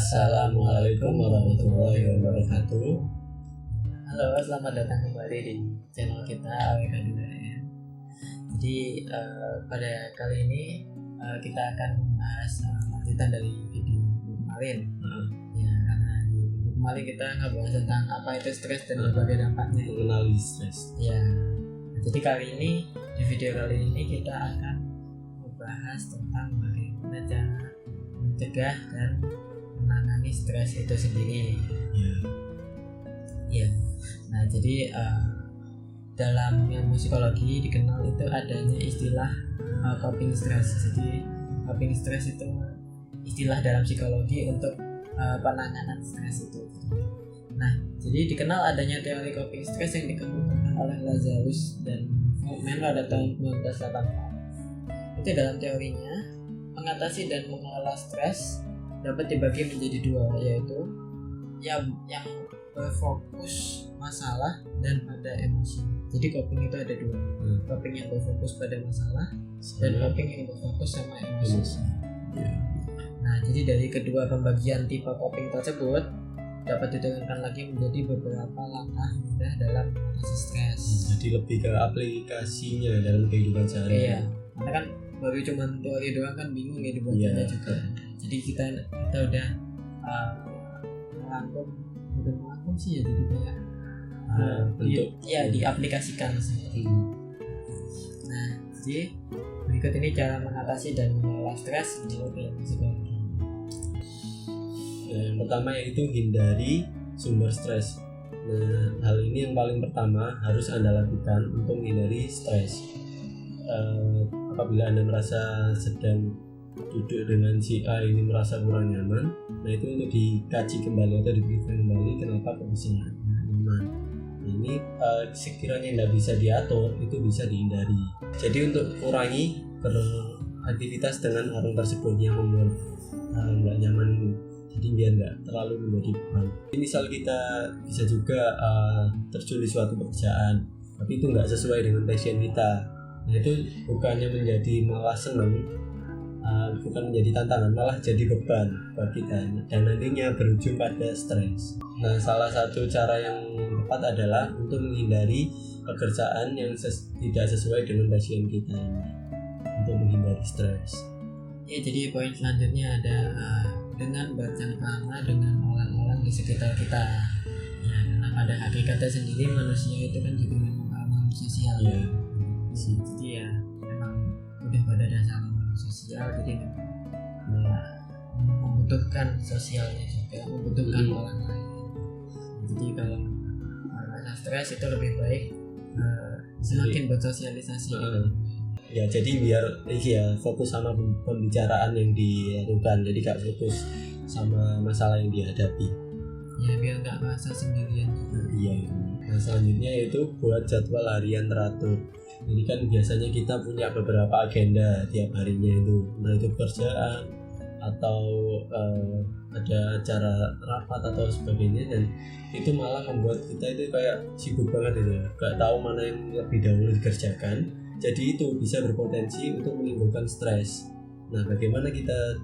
Assalamualaikum warahmatullahi wabarakatuh. Halo, selamat datang kembali di channel kita AWK2M. Jadi pada kali ini kita akan membahas lanjutan dari video kemarin. Ya, karena di video kemarin kita ngebahas tentang apa itu stres dan berbagai dampaknya. Mengenali stres. Ya, jadi kali ini di video kali ini kita akan membahas tentang bagaimana cara mencegah dan menangani stres itu sendiri. Ya. Nah, jadi dalam ilmu psikologi dikenal itu adanya istilah coping stress. Jadi coping stress itu istilah dalam psikologi untuk penanganan stres itu. Nah, jadi dikenal adanya teori coping stress yang dikemukakan oleh Lazarus dan Goffman pada tahun 1984. Itu dalam teorinya mengatasi dan mengelola stres dapat dibagi menjadi dua, yaitu yang berfokus masalah dan pada emosi. Jadi coping itu ada dua, coping yang berfokus pada masalah dan coping yang berfokus sama emosi. Nah, jadi dari kedua pembagian tipe coping tersebut dapat diturunkan lagi menjadi beberapa langkah mudah dalam mengatasi stres. Jadi lebih ke aplikasinya dalam kehidupan sehari-hari. Iya, karena kan baru cuma teori doang kan bingung ya dibacanya juga. Jadi kita udah merangkum sih ya, jadi kayak bentuk diaplikasikan seperti ini. Nah, jadi berikut ini cara mengatasi dan mengelola stres menurut ilmu psikologi. Yang pertama yaitu hindari sumber stres. Nah, hal ini yang paling pertama harus Anda lakukan untuk menghindari stres. Apabila Anda merasa sedang duduk dengan si A ini merasa kurang nyaman, nah itu untuk dikaji kembali atau dipikirkan kembali kenapa kok bisa nyaman. Nah, ini sekiranya tidak bisa diatur, itu bisa dihindari. Jadi untuk kurangi beraktivitas dengan orang tersebut yang membuat nggak nyaman ini, jadi biar nggak terlalu menjadi beban. Misal kita bisa juga terjun di suatu pekerjaan, tapi itu nggak sesuai dengan passion kita. Nah itu bukannya menjadi malah senang, bukan menjadi tantangan, malah jadi beban buat kita dan nantinya berujung pada stres. Nah, salah satu cara yang tepat adalah untuk menghindari pekerjaan yang tidak sesuai dengan passion kita ini, untuk menghindari stres. Ya, jadi poin selanjutnya ada dengan bercengkrama dengan orang-orang di sekitar kita. Ya, karena pada hakikatnya sendiri manusia itu kan juga memang makhluk sosial. Ya. Jadi ya memang udah pada dasarnya sosial, jadi membutuhkan sosialnya juga, membutuhkan orang lain. Jadi kalau rasa stres itu lebih baik semakin bersosialisasi. Ya, jadi biar fokus sama pembicaraan yang dilakukan, jadi gak fokus sama masalah yang dihadapi. Ya, biar gak merasa sendirian juga. Iya. Nah, selanjutnya yaitu buat jadwal harian teratur. Jadi kan biasanya kita punya beberapa agenda tiap harinya itu, entah itu kerjaan atau ada acara rapat atau sebagainya, dan itu malah membuat kita itu kayak sibuk banget itu, gak tahu mana yang lebih dahulu dikerjakan. Jadi itu bisa berpotensi untuk menimbulkan stres. Nah, bagaimana kita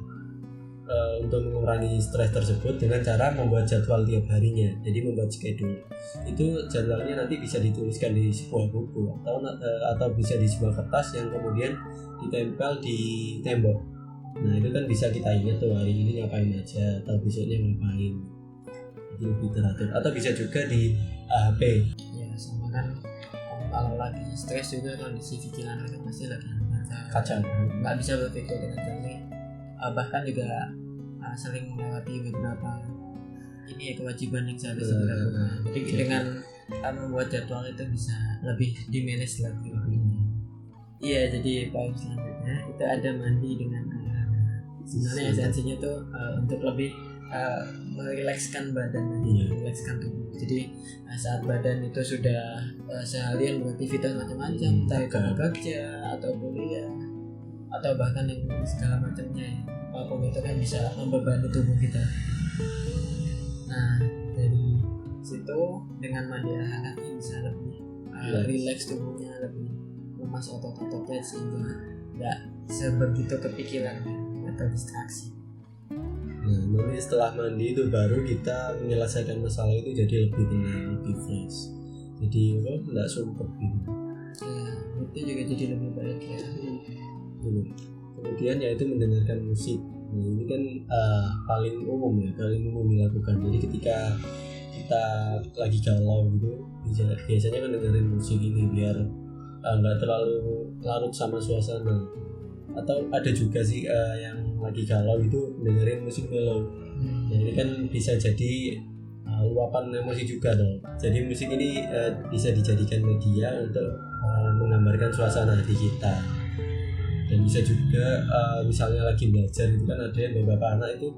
untuk mengurangi stres tersebut dengan cara membuat jadwal tiap harinya. Jadi membuat schedule. Itu jadwalnya nanti bisa dituliskan di sebuah buku atau bisa di sebuah kertas yang kemudian ditempel di tembok. Nah, itu kan bisa kita ingat tuh hari ini ngapain aja atau besoknya ngapain. Jadi lebih teratur. Atau bisa juga di HP. Ya, sama kan kalau lagi stres juga kondisi pikiran kan pasti lagi kacau. Nggak bisa berpikir dengan jernih. Bahkan juga sering melewati beberapa kewajiban yang seharusnya dilakukan. Jadi dengan membuat jadwal itu bisa lebih dimanage lagi. Iya, jadi poin selanjutnya itu ada mandi dengan air hangat. Sebenarnya esensinya tuh untuk lebih merilekskan badan, merilekskan tubuh. Jadi saat badan itu sudah seharian beraktivitas macam-macam, entah itu bekerja atau kuliah atau bahkan yang segala macamnya, apapun itu kan bisa membebani tubuh kita. Nah, dari situ dengan mandi air hangat ini bisa lebih rileks tubuhnya, lebih lemas otot-ototnya sehingga nggak sebegitu kepikiran atau distraksi. Nah nanti setelah mandi itu baru kita menyelesaikan masalah itu jadi lebih tenang, lebih fresh. Jadi nggak sumpah gitu. Ya, itu juga jadi lebih baik ya. Kemudian yaitu mendengarkan musik. Nah ini kan paling umum dilakukan. Jadi ketika kita lagi galau gitu, biasanya kan dengerin musik ini biar nggak terlalu larut sama suasana. Atau ada juga sih yang lagi galau itu dengerin musik mellow. Nah ini kan bisa jadi luapan emosi juga dong. Jadi musik ini bisa dijadikan media untuk menggambarkan suasana hati kita. Dan bisa juga misalnya lagi belajar itu kan ada yang beberapa anak itu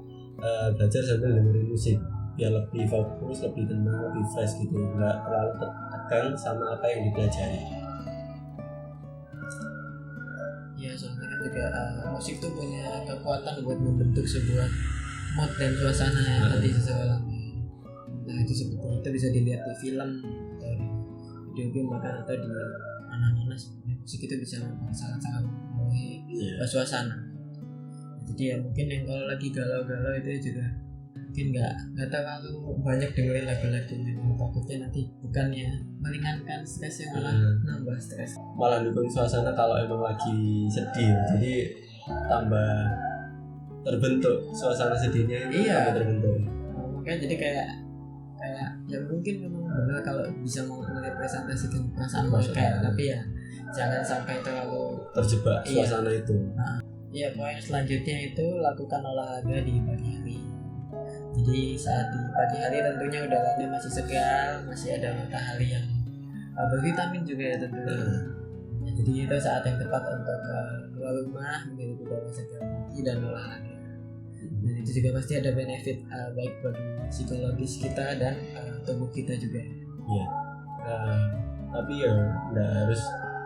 belajar sambil dengerin musik biar lebih fokus, lebih tenang, lebih fresh gitu, nggak terlalu tegang sama apa yang dipelajari. Ya soalnya kan juga musik tuh punya kekuatan buat membentuk sebuah mood dan suasana hati seseorang. Nah itu seperti itu bisa dilihat di film atau di video game bahkan atau di mana-mana sebenarnya musik itu bisa sangat-sangat mempengaruhi suasana. Jadi ya mungkin yang kalau lagi galau-galau itu juga mungkin nggak terlalu banyak dengerin lagu-lagu yang takutnya nanti bukannya meringankan stres yang malah nambah stres, malah dukung suasana kalau emang lagi sedih. Jadi tambah terbentuk suasana sedihnya itu tambah terbentuk. Makanya jadi kayak ya mungkin memang benar kalau bisa merepresentasikan perasaan mereka, tapi ya jangan sampai terlalu terjebak suasana itu. Iya, poin selanjutnya itu lakukan olahraga di pagi hari. Jadi saat di pagi hari tentunya udaranya masih segar, masih ada matahari yang bervitamin juga ya tentunya. Jadi itu saat yang tepat untuk keluar rumah, menghirup udara segar pagi dan olahraga. Dan itu juga pasti ada benefit baik bagi psikologis kita dan tubuh kita juga. Iya. Tapi ya nggak harus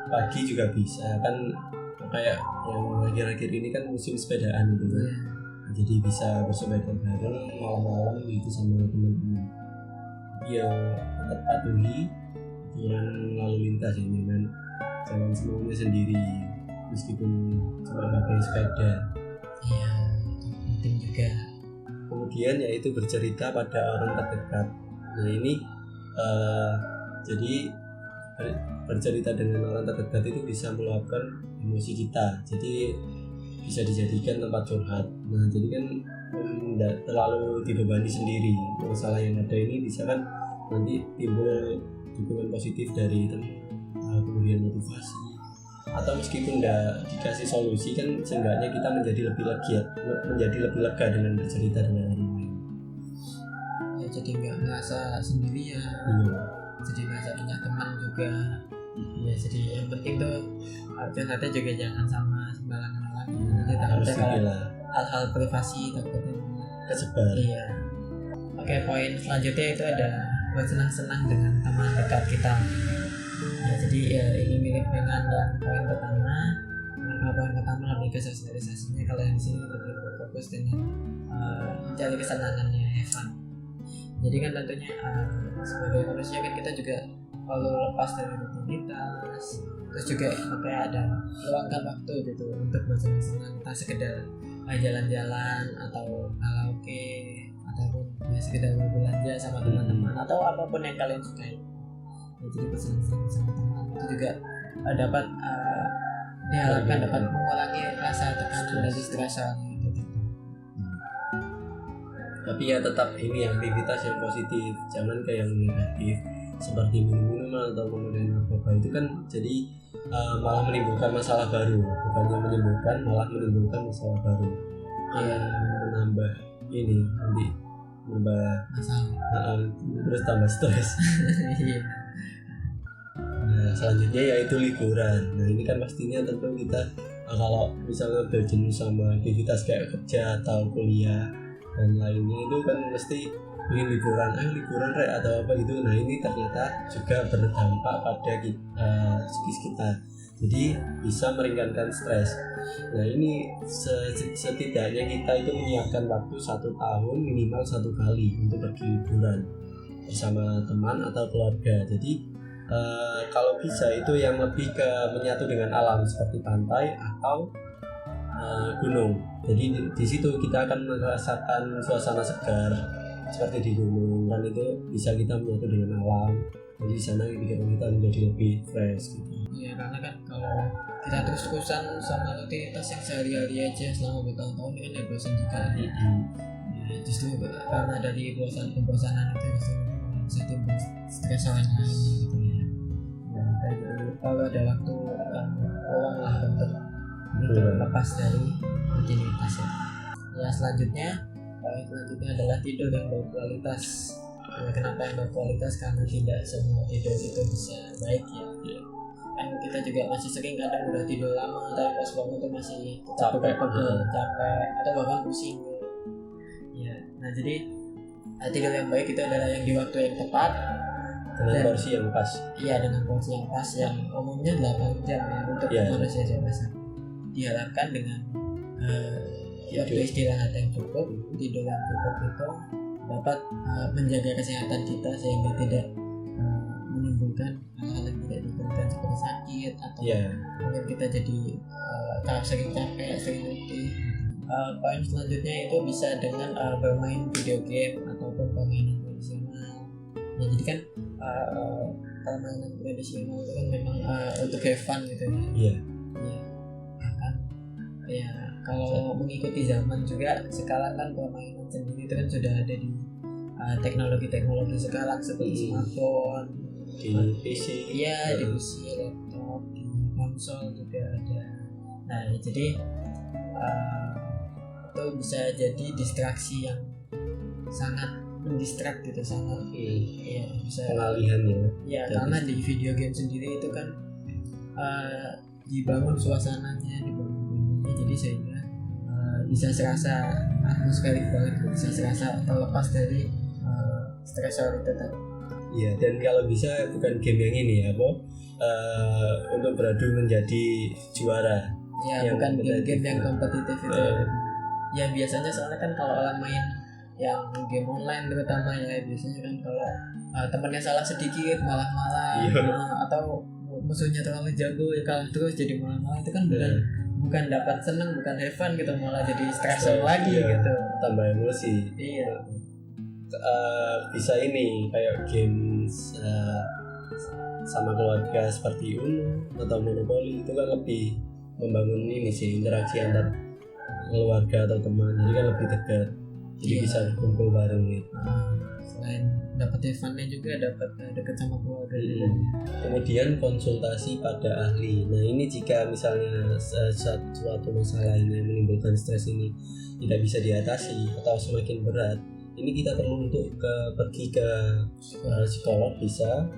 pagi juga bisa kan, kayak yang akhir-akhir ini kan musim sepedaan gitu kan. Jadi bisa bersepeda bareng malam-malam gitu sama teman-teman. Ya tetap patuhi aturan lalu lintas ini kan, jangan semuanya sendiri meskipun cuma pakai sepeda. Iya, penting juga. Kemudian yaitu bercerita pada orang terdekat. Nah ini jadi bercerita dengan orang terdekat itu bisa meluapkan emosi kita. Jadi bisa dijadikan tempat curhat. Nah jadi kan tidak terlalu dibebani sendiri. Masalah yang ada ini bisa kan nanti timbul dukungan positif dari teman, kemudian motivasi, atau meskipun tidak dikasih solusi kan seenggaknya kita menjadi lebih lega dengan bercerita dengan orang lain. Ya jadi nggak merasa sendiri ya. Jadi merasa punya teman juga. Ya jadi yang penting tuh curhatnya juga jangan sama sembarangan orang. Nanti takutnya kalau hal-hal privasi takutnya kesebar. Iya. Oke, poin selanjutnya itu ada bersenang-senang dengan teman dekat kita. Ya jadi ya, ini mirip dengan yang poin pertama. Nah, poin pertama lebih ke sosialisasinya, kalau yang di sini lebih fokus dengan mencari kesenangannya, have fun. Jadi kan tentunya sebagai manusia kan kita juga perlu lepas dari rutinitas, terus juga makanya ada luangkan waktu gitu untuk bersenang-senang, entah sekedar jalan-jalan atau karaoke ataupun ya sekedar berbelanja sama teman-teman atau apapun yang kalian sukai. Ya, jadi bersenang-senang sama teman itu juga dapat diharapkan dapat mengurangi rasa tekanan dan stres gitu. Tapi ya tetap ini aktivitas yang positif, jangan kayak yang negatif seperti minum-minuman atau kemudian narkoba. Itu kan jadi malah menimbulkan masalah baru, bukannya menyembuhkan malah menimbulkan masalah baru. Menambah ini nanti menambah masalah, terus tambah stres. Nah selanjutnya yaitu liburan. Nah ini kan pastinya tentu kita kalau misalnya berjenuh sama aktivitas kayak kerja atau kuliah dan lainnya itu kan mesti ingin liburan atau apa gitu. Nah ini ternyata juga berdampak pada psikis kita, jadi bisa meringankan stres. Nah ini setidaknya kita itu menyiapkan waktu 1 tahun minimal 1 kali untuk pergi liburan bersama teman atau keluarga. Jadi kalau bisa itu yang lebih ke menyatu dengan alam seperti pantai atau gunung. Jadi di situ kita akan merasakan suasana segar seperti di gunung, kan itu bisa kita menyatu dengan alam. Jadi di sana pikiran kita menjadi lebih fresh gitu. Iya, karena kan kalau kita terus-terusan sama rutinitas yang sehari-hari aja selama bertahun-tahun kan ya bosan juga. Ya, justru karena dari kebosanan itu justru bisa timbul stres lain gitu ya. Nah, kayak gitu. Kalau ada waktu luang lah untuk lepas dari rutinitas ya. Ya selanjutnya adalah tidur yang berkualitas. Ya, kenapa yang berkualitas? Karena tidak semua tidur itu bisa baik ya. Kan kita juga masih sering kadang udah tidur lama tapi pas bangun tuh masih capek atau bahkan pusing. Ya, nah jadi tidur yang baik itu adalah yang di waktu yang tepat dengan porsi yang pas. Iya, dengan porsi yang pas yang umumnya 8 jam ya untuk manusia dewasa. Diharapkan dengan waktu istirahat yang cukup, tidur yang cukup itu dapat menjaga kesehatan kita sehingga tidak menimbulkan hal-hal yang tidak diinginkan seperti sakit atau mungkin kita jadi sering capek, sering letih. Poin selanjutnya itu bisa dengan bermain video game ataupun permainan tradisional. Ya, jadi kan permainan tradisional itu kan memang untuk have fun gitu ya. Iya. Ya, kan ya kalau mengikuti zaman juga sekarang kan permainan sendiri itu kan sudah ada di teknologi sekarang seperti smartphone, di PC, di PC, laptop, di konsol juga ada. Nah, jadi itu bisa jadi distraksi yang sangat mendistrak gitu, sangat bisa pengalihan ya. Ya, karena di video game sendiri itu kan dibangun suasananya, dibangun dunia, jadi sehingga bisa serasa atmosferik banget, bisa serasa terlepas dari stresor itu tadi. Iya, dan kalau bisa bukan game yang ini ya, untuk beradu menjadi juara. Ya, bukan game yang kompetitif itu. Ya biasanya soalnya kan kalau orang main yang game online terutama ya biasanya kan kalau temannya salah sedikit malah atau musuhnya terlalu jago ya kalah terus jadi malah itu kan bukan dapat seneng, bukan have fun gitu, malah jadi stressor lagi gitu, tambah emosi. Iya. Bisa ini kayak game sama keluarga seperti Uno atau Monopoly, itu kan lebih membangun ini sih, interaksi antar keluarga atau teman, jadi kan lebih dekat, jadi bisa kumpul bareng gitu. Selain dapat have-nya juga dapat dekat sama keluarga juga. Kemudian konsultasi pada ahli. Nah ini jika misalnya suatu masalah ini yang menimbulkan stres ini tidak bisa diatasi atau semakin berat, ini kita perlu untuk pergi ke psikolog bisa,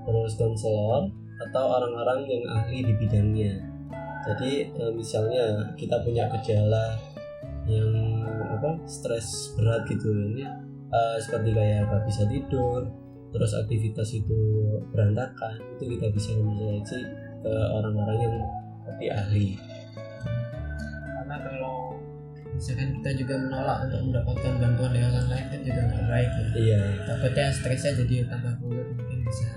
terus konselor atau orang-orang yang ahli di bidangnya. Jadi misalnya kita punya gejala yang stres berat gitu, ini seperti kayak gak bisa tidur, terus aktivitas itu berantakan, itu kita bisa konsultasi ke orang-orang yang lebih ahli. Karena kalau misalkan kita juga menolak untuk mendapatkan bantuan dari orang lain kan juga nggak baik ya. Iya. Takutnya stresnya jadi tambah buruk, mungkin bisa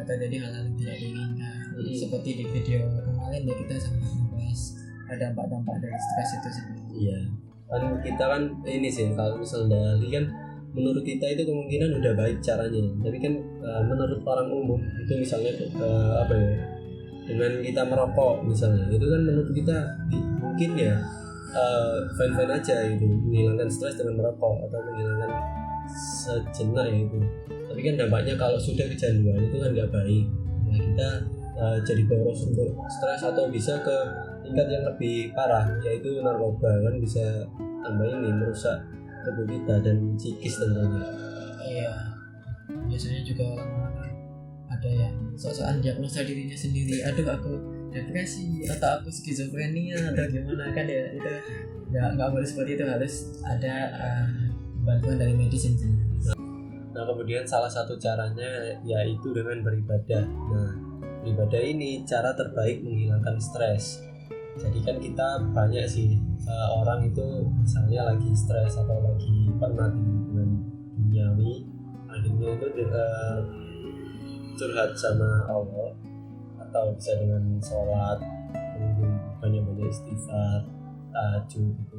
terjadi hal-hal yang tidak diinginkan. Seperti di video kemarin ya kita sama-sama bahas dampak-dampak dari stres itu sendiri. Iya. Kan kita kan ini sih, kalau misalnya dari kan menurut kita itu kemungkinan udah baik caranya, tapi kan menurut orang umum itu misalnya dengan kita merokok misalnya, itu kan menurut kita mungkin ya fine-fine aja gitu, menghilangkan stres dengan merokok atau menghilangkan sejenak ya itu. Tapi kan dampaknya kalau sudah kecanduan itu kan nggak baik. Nah kita jadi boros untuk stres atau bisa ke tingkat yang lebih parah, yaitu narkoba, kan bisa tambah ini merusak tubuh kita dan psikis tentunya. Iya, biasanya juga orang-orang ada yang sok-sokan diagnosa dirinya sendiri, aduh aku depresi atau aku skizofrenia atau gimana, kan ya itu nggak boleh seperti itu, harus ada bantuan dari medis sendiri. Nah kemudian salah satu caranya yaitu dengan beribadah. Nah beribadah ini cara terbaik menghilangkan stres. Jadi kan kita banyak sih orang itu misalnya lagi stres atau lagi penat dengan duniawi, akhirnya itu curhat sama Allah, atau bisa dengan sholat, kemudian banyak-banyak istighfar, tahajud gitu.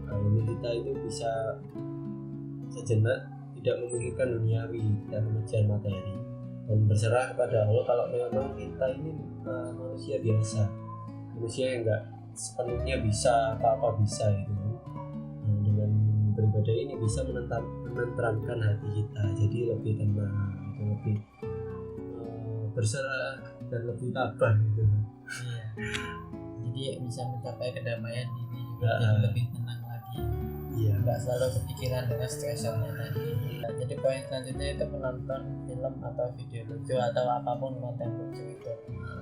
Ini kita itu bisa sejenak tidak memikirkan duniawi dan mengejar materi dan berserah kepada Allah. Kalau memang kita ini manusia biasa, manusia yang enggak sepenuhnya bisa apa-apa bisa gitu. Dengan beribadah ini bisa menenteramkan hati kita, jadi lebih tenang, lebih berserah dan lebih tabah gitu. Iya. Jadi bisa mencapai kedamaian diri juga, jadi lebih tenang lagi. Iya. Nggak selalu kepikiran dengan stresornya tadi. Nah, jadi poin selanjutnya itu menonton film atau video lucu atau apapun konten lucu itu.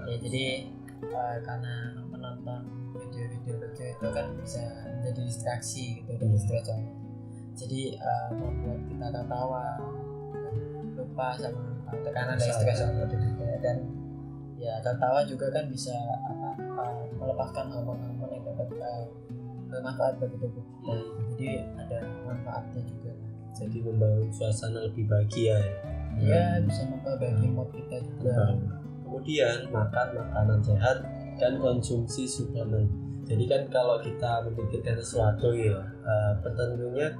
Ya jadi karena menonton video-video lucu itu kan bisa menjadi distraksi gitu dari stresornya. Jadi membuat kita tertawa, lupa sama tekanan dari stresornya juga, dan ya tertawa juga kan bisa melepaskan hormon-hormon yang dapat bermanfaat bagi tubuh kita. Jadi ada manfaatnya juga. Jadi membangun suasana lebih bahagia ya. Iya, bisa memperbaiki mood kita juga. Kemudian makan makanan sehat dan konsumsi suplemen. Jadi kan kalau kita memikirkan sesuatu ya, tentunya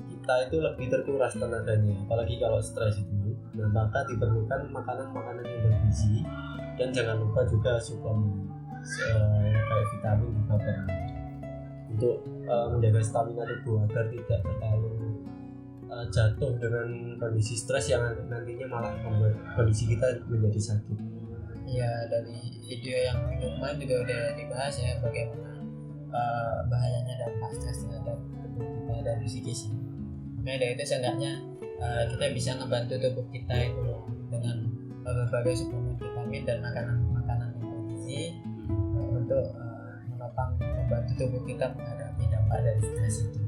kita itu lebih terkuras tenaganya, apalagi kalau stres itu. Nah, maka diperlukan makanan-makanan yang bergizi dan jangan lupa juga suplemen kayak vitamin juga perlu untuk menjaga stamina tubuh agar tidak terlalu jatuh dengan kondisi stres yang nantinya malah membuat kondisi kita menjadi sakit. Iya, dari video yang minggu kemarin juga udah dibahas ya bagaimana bahayanya dampak stres terhadap tubuh kita dan psikis. Makanya dari itu seenggaknya kita bisa ngebantu tubuh kita itu dengan berbagai suplemen vitamin dan makanan-makanan yang bergizi untuk menopang membantu tubuh kita menghadapi dampak dari stres itu.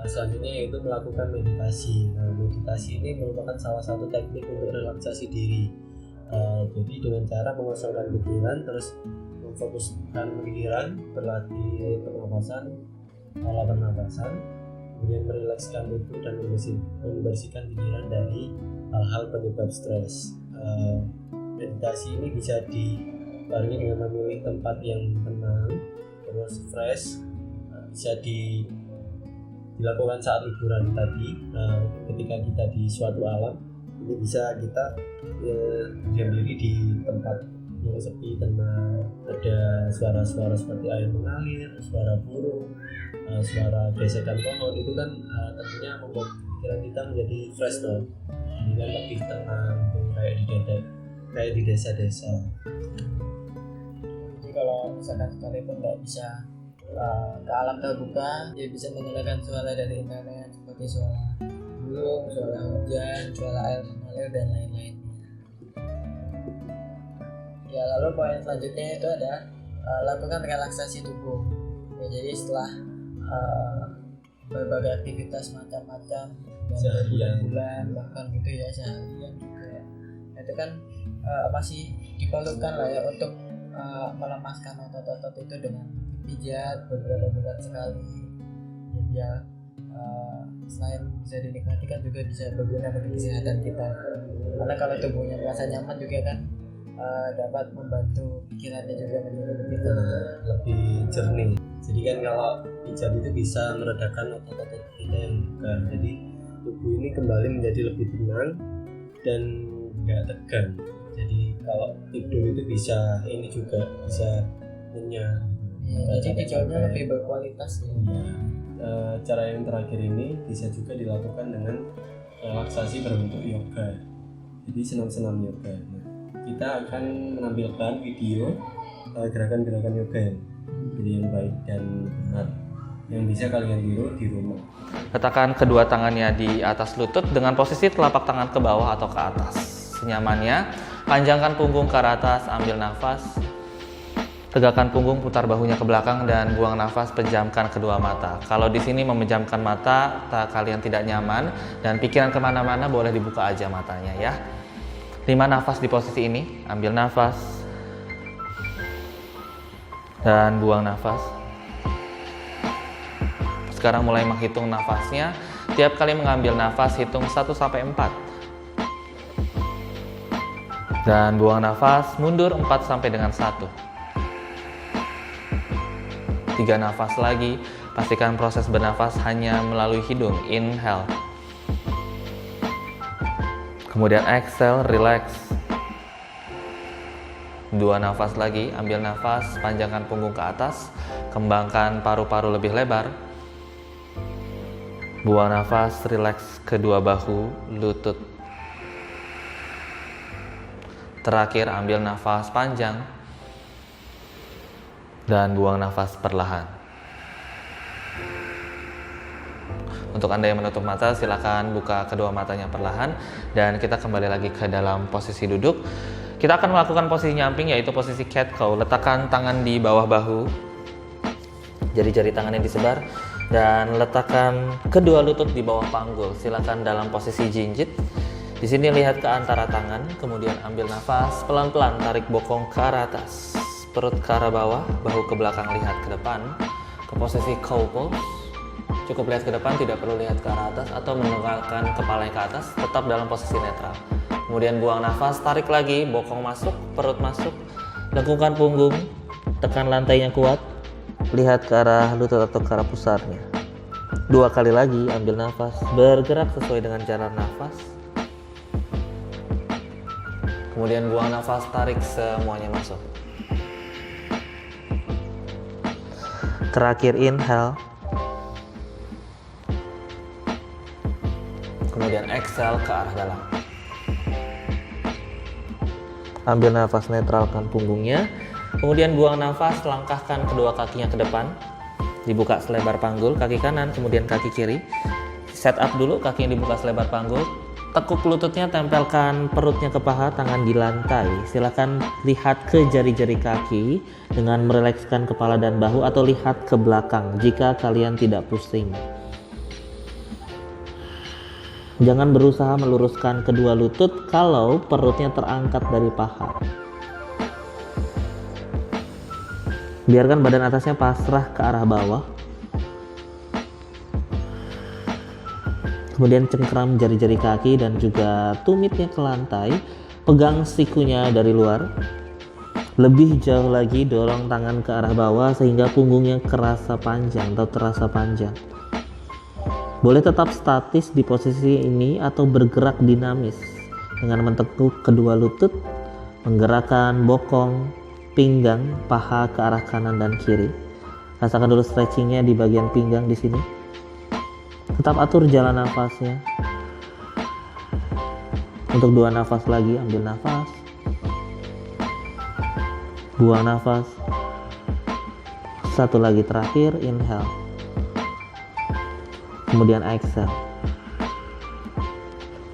Selanjutnya yaitu melakukan meditasi. Nah, meditasi ini merupakan salah satu teknik untuk relaksasi diri. Jadi dengan cara mengosongkan pikiran, terus memfokuskan pikiran, berlatih pernapasan, pola pernapasan, kemudian merilekskan tubuh dan membersihkan pikiran dari hal-hal penyebab stres. Meditasi ini bisa dibarengi dengan memilih tempat yang tenang, terus fresh, bisa dilakukan saat liburan tadi. Ketika kita di suatu alam, ini bisa kita diam diri di tempat yang sepi, tenang, ada suara-suara seperti air mengalir, suara burung, suara gesekan pohon, itu kan tentunya membuat pikiran kita menjadi fresh tuh, jadi kan lebih tenang tuh, kayak di desa-desa. Jadi kalau misalkan sekalipun nggak bisa ke alam terbuka, dia bisa menggunakan suara dari internet seperti suara burung, suara hujan, suara air mengalir dan lain-lain. Ya, lalu poin selanjutnya itu ada lakukan relaksasi tubuh. Ya, jadi setelah berbagai aktivitas macam-macam dan berbulan-bulan bahkan gitu ya seharian juga, itu kan masih diperlukan lah ya untuk melemaskan otot-otot itu dengan pijat beberapa bulan sekali. Ya, biar selain bisa dinikmati kan juga bisa berguna bagi kesehatan kita. Karena kalau tubuhnya merasa nyaman juga kan dapat membantu pikirannya juga menjadi lebih tenang, lebih jernih. Jadi kan kalau pijat itu bisa meredakan otot-otot kita yang tegang. Jadi tubuh ini kembali menjadi lebih tenang dan nggak tegang. Jadi kalau tidur itu bisa ini juga bisa nyenyak. Ya, jadi tidurnya lebih berkualitas ya. Cara yang terakhir ini bisa juga dilakukan dengan relaksasi berbentuk yoga. Jadi senam-senam yoga. Nah, kita akan menampilkan video gerakan-gerakan yoga yang baik dan benar yang bisa kalian tiru di rumah. Letakkan kedua tangannya di atas lutut dengan posisi telapak tangan ke bawah atau ke atas. Senyamannya, panjangkan punggung ke atas, ambil nafas. Tegakkan punggung, putar bahunya ke belakang dan buang nafas, pejamkan kedua mata. Kalau di sini memejamkan mata, kalian tidak nyaman dan pikiran kemana-mana, boleh dibuka aja matanya ya. 5 nafas di posisi ini, ambil nafas dan buang nafas. Sekarang mulai menghitung nafasnya. Tiap kali mengambil nafas, hitung 1 sampai 4. Dan buang nafas, mundur 4 sampai dengan 1. 3, 3 nafas lagi. Pastikan proses bernafas hanya melalui hidung. Inhale. Kemudian exhale, relax. 2 nafas lagi, ambil nafas, panjangkan punggung ke atas, kembangkan paru-paru lebih lebar. Buang nafas, relax kedua bahu, lutut. Terakhir, ambil nafas panjang dan buang nafas perlahan. Untuk Anda yang menutup mata, silakan buka kedua matanya perlahan dan kita kembali lagi ke dalam posisi duduk. Kita akan melakukan posisi nyamping, yaitu posisi cat cow. Letakkan tangan di bawah bahu, jari-jari tangannya disebar, dan letakkan kedua lutut di bawah panggul. Silakan dalam posisi jinjit. Di sini lihat ke antara tangan, kemudian ambil nafas, pelan-pelan tarik bokong ke arah atas, perut ke arah bawah, bahu ke belakang, lihat ke depan, ke posisi cow pose. Cukup lihat ke depan, tidak perlu lihat ke arah atas atau menengahkan kepalanya ke atas, tetap dalam posisi netral. Kemudian buang nafas, tarik lagi, bokong masuk, perut masuk, lengkungkan punggung, tekan lantainya kuat, lihat ke arah lutut atau ke arah pusarnya. 2 kali lagi, ambil nafas, bergerak sesuai dengan jalan nafas. Kemudian buang nafas, tarik semuanya masuk. Terakhir inhale. Kemudian exhale ke arah dalam. Ambil nafas, netralkan punggungnya. Kemudian buang nafas, langkahkan kedua kakinya ke depan. Dibuka selebar panggul, kaki kanan, kemudian kaki kiri. Set up dulu, kaki yang dibuka selebar panggul. Tekuk lututnya, tempelkan perutnya ke paha, tangan di lantai. Silakan lihat ke jari-jari kaki dengan merilekskan kepala dan bahu atau lihat ke belakang jika kalian tidak pusing. Jangan berusaha meluruskan kedua lutut kalau perutnya terangkat dari paha. Biarkan badan atasnya pasrah ke arah bawah. Kemudian cengkram jari-jari kaki dan juga tumitnya ke lantai. Pegang sikunya dari luar. Lebih jauh lagi dorong tangan ke arah bawah sehingga punggungnya kerasa panjang atau terasa panjang. Boleh tetap statis di posisi ini atau bergerak dinamis dengan mentekuk kedua lutut, menggerakkan bokong, pinggang, paha ke arah kanan dan kiri. Rasakan dulu stretchingnya di bagian pinggang di sini. Tetap atur jalan nafasnya. Untuk 2 nafas lagi, ambil nafas, buang nafas. 1 lagi terakhir, inhale. Kemudian exhale.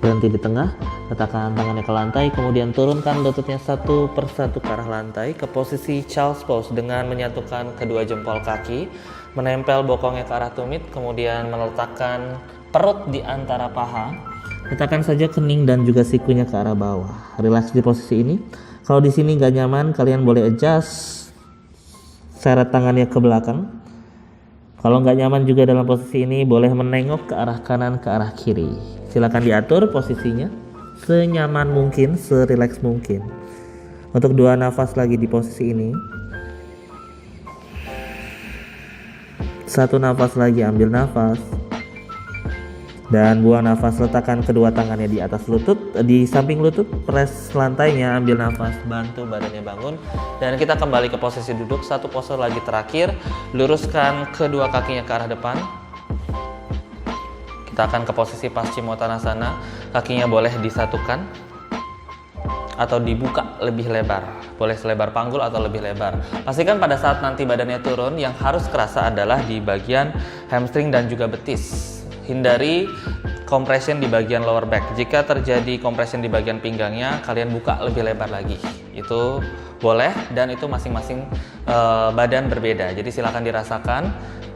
Berhenti di tengah, letakkan tangannya ke lantai, kemudian turunkan lututnya satu persatu ke arah lantai ke posisi child's pose dengan menyatukan kedua jempol kaki, menempel bokongnya ke arah tumit, kemudian meletakkan perut di antara paha. Letakkan saja kening dan juga sikunya ke arah bawah. Relax di posisi ini. Kalau di sini nggak nyaman, kalian boleh adjust, seret tangannya ke belakang. Kalau nggak nyaman juga dalam posisi ini, boleh menengok ke arah kanan, ke arah kiri. Silakan diatur posisinya senyaman mungkin, serileks mungkin. Untuk 2 nafas lagi di posisi ini. 1 nafas lagi, ambil nafas dan buang nafas. Letakkan kedua tangannya di atas lutut, di samping lutut, press lantainya, ambil nafas, bantu badannya bangun, dan kita kembali ke posisi duduk. 1 pose lagi terakhir, luruskan kedua kakinya ke arah depan. Kita akan ke posisi Paschimottanasana. Kakinya boleh disatukan atau dibuka lebih lebar, boleh selebar panggul atau lebih lebar. Pastikan pada saat nanti badannya turun, yang harus kerasa adalah di bagian hamstring dan juga betis. Hindari compression di bagian lower back. Jika terjadi compression di bagian pinggangnya, kalian buka lebih lebar lagi. Itu boleh, dan itu masing-masing badan berbeda. Jadi silakan dirasakan.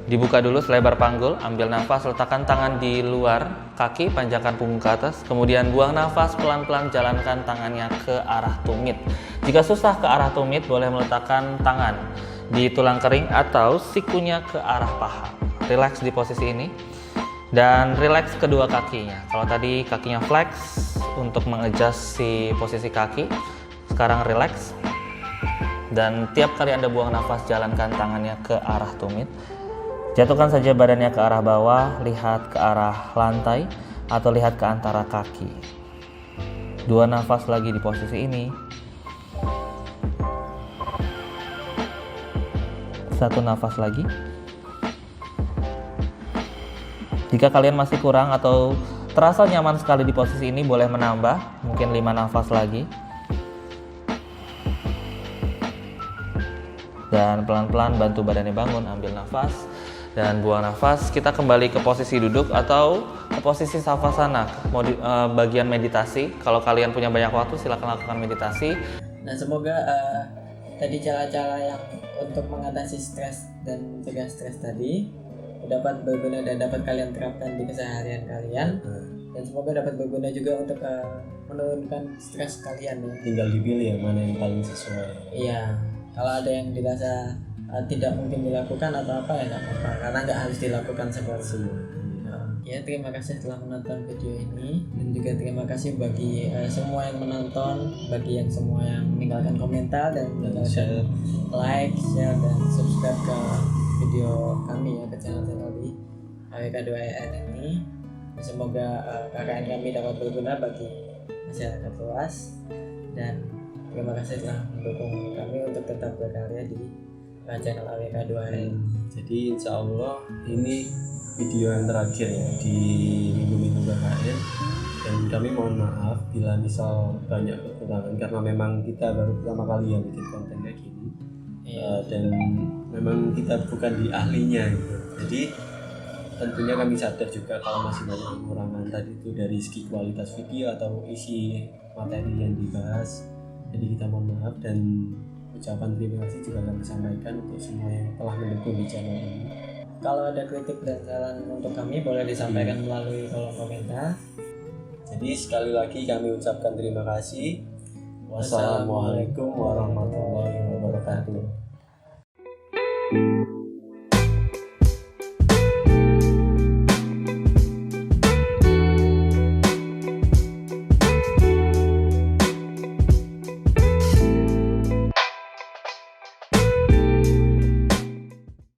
Dibuka dulu selebar panggul, ambil nafas, letakkan tangan di luar kaki, panjangkan punggung ke atas, kemudian buang nafas, pelan-pelan jalankan tangannya ke arah tumit. Jika susah ke arah tumit, boleh meletakkan tangan di tulang kering atau sikunya ke arah paha. Relax di posisi ini dan relax kedua kakinya. Kalau tadi kakinya flex untuk mengadjust si posisi kaki, sekarang relax. Dan tiap kali Anda buang nafas, jalankan tangannya ke arah tumit. Jatuhkan saja badannya ke arah bawah, lihat ke arah lantai atau lihat ke antara kaki. 2 nafas lagi di posisi ini. 1 nafas lagi. Jika kalian masih kurang atau terasa nyaman sekali di posisi ini, boleh menambah, mungkin 5 nafas lagi. Dan pelan-pelan bantu badannya bangun, ambil nafas dan buang nafas. Kita kembali ke posisi duduk atau ke posisi savasana, bagian meditasi. Kalau kalian punya banyak waktu, silakan lakukan meditasi. Nah, semoga tadi cara-cara yang untuk mengatasi stres dan mencegah stres tadi dapat berguna dan dapat kalian terapkan di keseharian kalian, dan semoga dapat berguna juga untuk menurunkan stres kalian ya. Tinggal dipilih yang mana yang paling sesuai. Iya, kalau ada yang dirasa tidak mungkin dilakukan atau apa ya nggak apa-apa, karena nggak harus dilakukan seperti itu. Ya, terima kasih telah menonton video ini, dan juga terima kasih bagi semua yang menonton, bagi yang semua yang meninggalkan komentar dan meninggalkan like, share, dan subscribe ke video kami ya, ke channel-channel di AWK2EN ini. Semoga KKN kami dapat berguna bagi masyarakat luas, dan terima kasih telah mendukung kami untuk tetap berkarya di channel AWK2EN. Jadi insya Allah ini video yang terakhir ya di minggu-minggu KKN, dan kami mohon maaf bila misal banyak kekurangan karena memang kita baru pertama kali ya bikin konten kayak gini. Dan memang kita bukan di ahlinya gitu. Jadi tentunya kami sadar juga kalau masih banyak kekurangan tadi itu dari segi kualitas video atau isi materi yang dibahas. Jadi kita mohon maaf, dan ucapan terima kasih juga kami sampaikan untuk semua yang telah mendukung di channel ini. Kalau ada kritik dan saran untuk kami, boleh disampaikan melalui kolom komentar. Jadi sekali lagi kami ucapkan terima kasih. Wassalamualaikum warahmatullahi wabarakatuh.